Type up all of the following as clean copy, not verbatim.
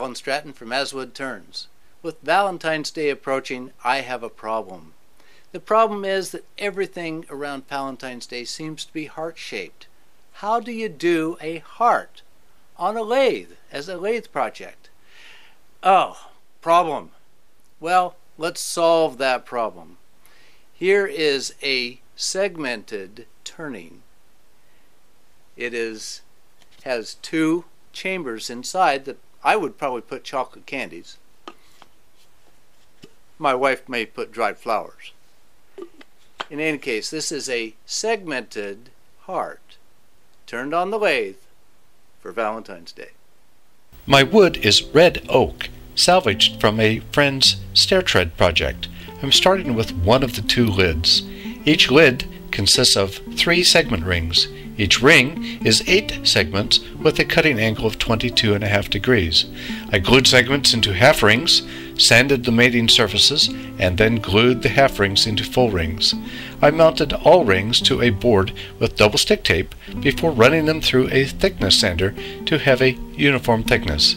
Alan Stratton from As Wood Turns. With Valentine's Day approaching, I have a problem. The problem is that everything around Valentine's Day seems to be heart-shaped. How do you do a heart on a lathe as a lathe project? Oh, problem. Well, let's solve that problem. Here is a segmented turning. It has two chambers inside that I would probably put chocolate candies. My wife may put dried flowers. In any case, this is a segmented heart turned on the lathe for Valentine's Day. My wood is red oak, salvaged from a friend's stair tread project. I'm starting with one of the two lids. Each lid consists of 3 segment rings. Each ring is 8 segments with a cutting angle of 22.5 degrees. I glued segments into half rings, sanded the mating surfaces, and then glued the half rings into full rings. I mounted all rings to a board with double stick tape before running them through a thickness sander to have a uniform thickness.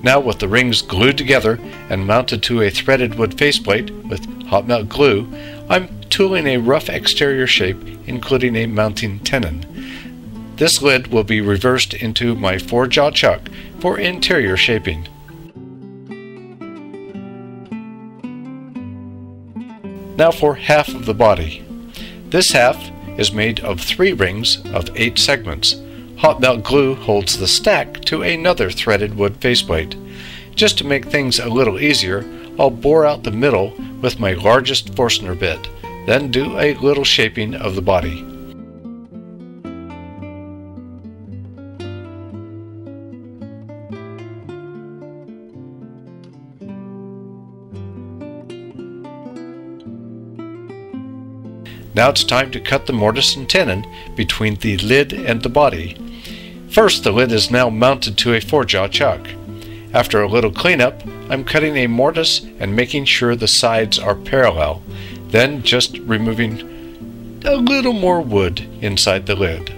Now, with the rings glued together and mounted to a threaded wood faceplate with hot melt glue, I'm tooling a rough exterior shape, including a mounting tenon. This lid will be reversed into my 4-jaw chuck for interior shaping. Now for half of the body. This half is made of 3 rings of 8 segments. Hot melt glue holds the stack to another threaded wood faceplate. Just to make things a little easier, I'll bore out the middle with my largest Forstner bit, then do a little shaping of the body. Now it's time to cut the mortise and tenon between the lid and the body. First, the lid is now mounted to a 4-jaw chuck. After a little cleanup, I'm cutting a mortise and making sure the sides are parallel, then just removing a little more wood inside the lid.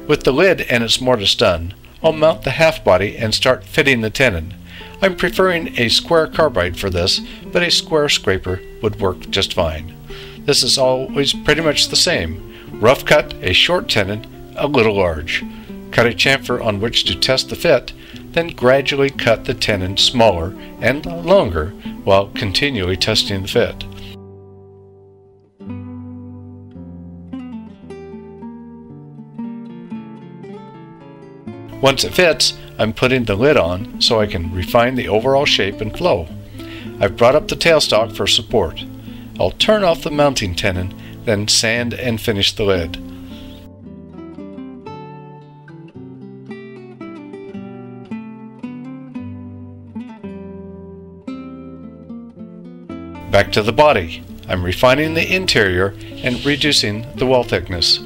With the lid and its mortise done, I'll mount the half body and start fitting the tenon. I'm preferring a square carbide for this, but a square scraper would work just fine. This is always pretty much the same. Rough cut a short tenon a little large. Cut a chamfer on which to test the fit, then gradually cut the tenon smaller and longer while continually testing the fit. Once it fits, I'm putting the lid on so I can refine the overall shape and flow. I've brought up the tailstock for support. I'll turn off the mounting tenon, then sand and finish the lid. Back to the body. I'm refining the interior and reducing the wall thickness.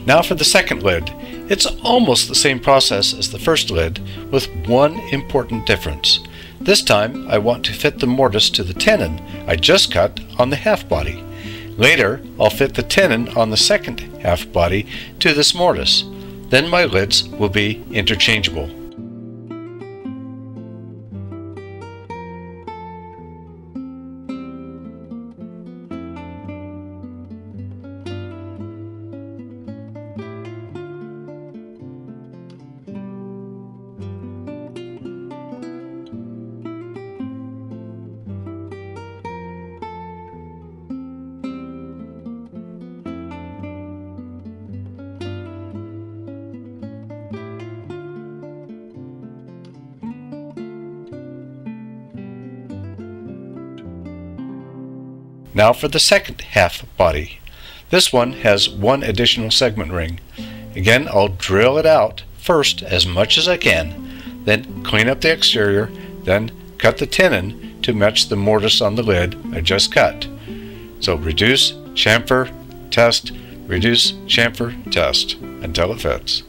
Now for the second lid. It's almost the same process as the first lid, with one important difference. This time I want to fit the mortise to the tenon I just cut on the half body. Later I'll fit the tenon on the second half body to this mortise. Then my lids will be interchangeable. Now for the second half body. This one has one additional segment ring. Again, I'll drill it out first as much as I can, then clean up the exterior, then cut the tenon to match the mortise on the lid I just cut. So reduce, chamfer, test, reduce, chamfer, test until it fits.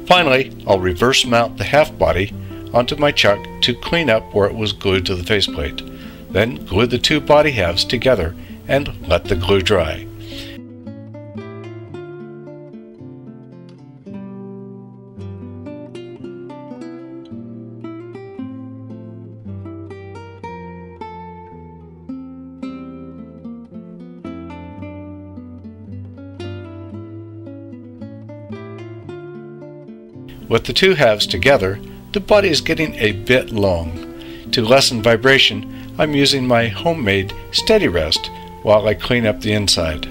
Finally, I'll reverse mount the half body onto my chuck to clean up where it was glued to the faceplate. Then glue the two body halves together and let the glue dry. With the two halves together, the body is getting a bit long. To lessen vibration, I'm using my homemade steady rest while I clean up the inside.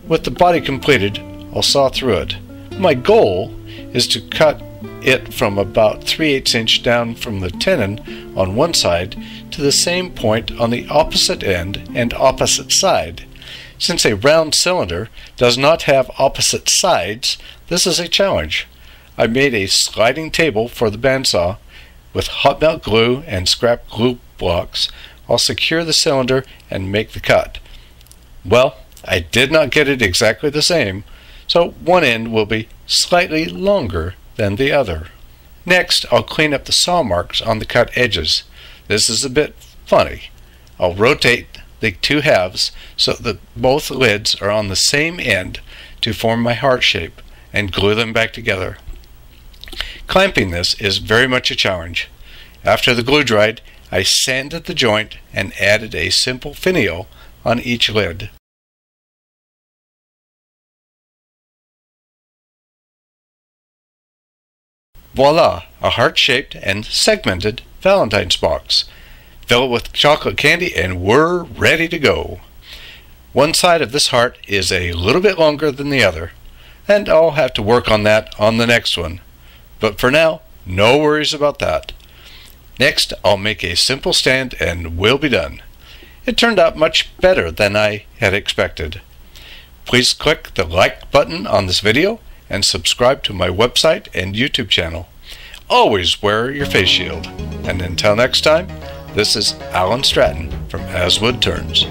With the body completed, I'll saw through it. My goal is to cut it from about 3/8 inch down from the tenon on one side to the same point on the opposite end and opposite side. Since a round cylinder does not have opposite sides, this is a challenge. I made a sliding table for the bandsaw. With hot melt glue and scrap glue blocks, I'll secure the cylinder and make the cut. Well, I did not get it exactly the same, so one end will be slightly longer than the other. Next, I'll clean up the saw marks on the cut edges. This is a bit funny. I'll rotate the two halves so that both lids are on the same end to form my heart shape and glue them back together. Clamping this is very much a challenge. After the glue dried, I sanded the joint and added a simple finial on each lid. Voila! A heart-shaped and segmented Valentine's box. Fill it with chocolate candy and we're ready to go. One side of this heart is a little bit longer than the other, and I'll have to work on that on the next one. But for now, no worries about that. Next, I'll make a simple stand and we'll be done. It turned out much better than I had expected. Please click the like button on this video and subscribe to my website and YouTube channel. Always wear your face shield. And until next time, this is Alan Stratton from As Wood Turns.